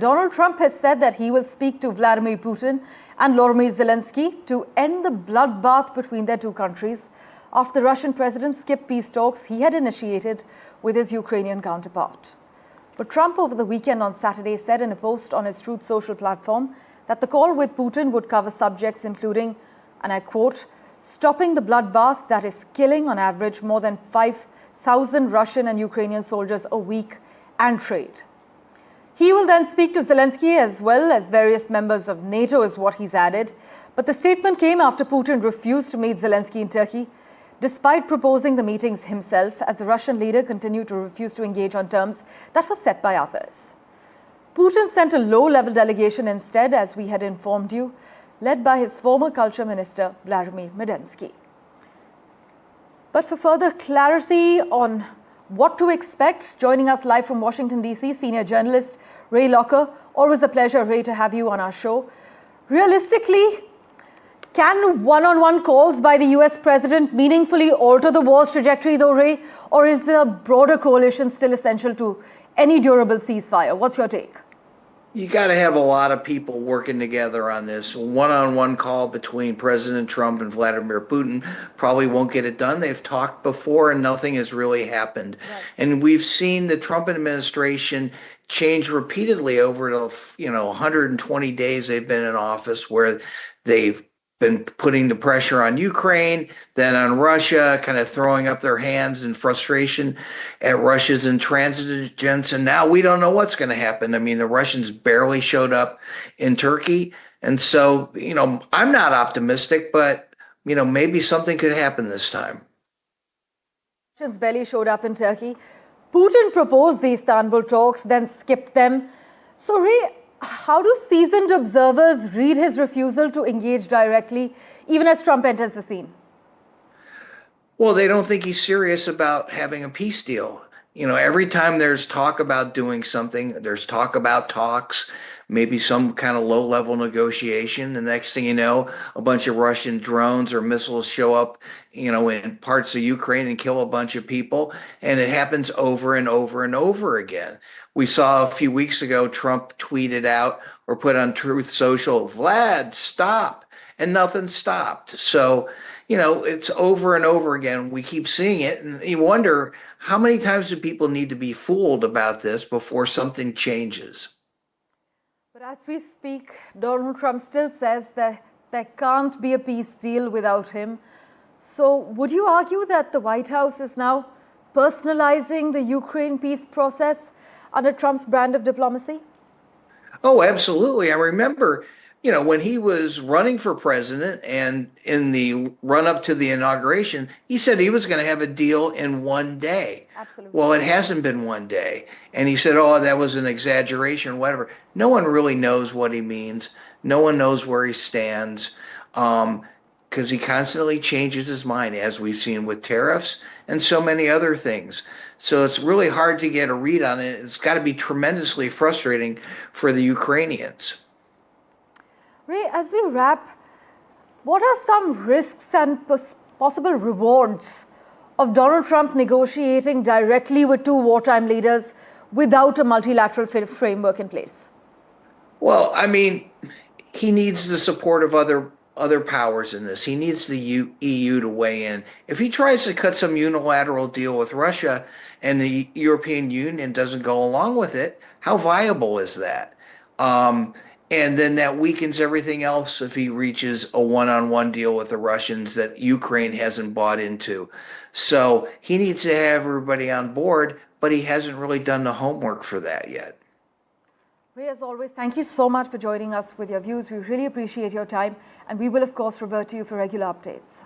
Donald Trump has said that he will speak to Vladimir Putin and Volodymyr Zelenskyy to end the bloodbath between their two countries after the Russian president skipped peace talks he had initiated with his Ukrainian counterpart. But Trump over the weekend on Saturday said in a post on his Truth Social platform that the call with Putin would cover subjects including, and I quote, stopping the bloodbath that is killing on average more than 5,000 Russian and Ukrainian soldiers a week, and trade. He will then speak to Zelenskyy as well as various members of NATO is what he's added. But the statement came after Putin refused to meet Zelenskyy in Turkey, despite proposing the meetings himself, as the Russian leader continued to refuse to engage on terms that were set by others. Putin sent a low-level delegation instead, as we had informed you, led by his former culture minister, Vladimir. But for further clarity on what to expect, joining us live from Washington, D.C., senior journalist Ray Locker. Always a pleasure, Ray, to have you on our show. Realistically, can one-on-one calls by the US president meaningfully alter the war's trajectory, though, Ray? Or is the broader coalition still essential to any durable ceasefire? What's your take? You got to have a lot of people working together on this. One-on-one call between President Trump and Vladimir Putin probably won't get it done. They've talked before and nothing has really happened. Right. And we've seen the Trump administration change repeatedly over the 120 days they've been in office, where they've been putting the pressure on Ukraine, then on Russia, kind of throwing up their hands in frustration at Russia's intransigence. And now we don't know what's going to happen. I mean, the Russians barely showed up in Turkey. And so, I'm not optimistic, but, maybe something could happen this time. Russians barely showed up in Turkey. Putin proposed the Istanbul talks, then skipped them. So, Ray, how do seasoned observers read his refusal to engage directly, even as Trump enters the scene? Well, they don't think he's serious about having a peace deal. Every time there's talk about doing something, there's talk about talks, maybe some kind of low-level negotiation. The next thing you know, a bunch of Russian drones or missiles show up, in parts of Ukraine and kill a bunch of people. And it happens over and over and over again. We saw a few weeks ago, Trump tweeted out or put on Truth Social, Vlad, stop, and nothing stopped. So, it's over and over again. We keep seeing it, and you wonder, how many times do people need to be fooled about this before something changes? But as we speak, Donald Trump still says that there can't be a peace deal without him. So would you argue that the White House is now personalizing the Ukraine peace process under Trump's brand of diplomacy? Oh, absolutely. I remember, when he was running for president and in the run-up to the inauguration, he said he was going to have a deal in one day. Absolutely. Well, it hasn't been one day. And he said, oh, that was an exaggeration, whatever. No one really knows what he means. No one knows where he stands, because he constantly changes his mind, as we've seen with tariffs and so many other things. So it's really hard to get a read on it. It's got to be tremendously frustrating for the Ukrainians. Ray, as we wrap, what are some risks and possible rewards of Donald Trump negotiating directly with two wartime leaders without a multilateral framework in place? Well, I mean, he needs the support of other powers in this. He needs the EU to weigh in. If he tries to cut some unilateral deal with Russia and the European Union doesn't go along with it, how viable is that? And then that weakens everything else if he reaches a one-on-one deal with the Russians that Ukraine hasn't bought into. So he needs to have everybody on board, but he hasn't really done the homework for that yet. Ray, as always, thank you so much for joining us with your views. We really appreciate your time, and we will, of course, revert to you for regular updates.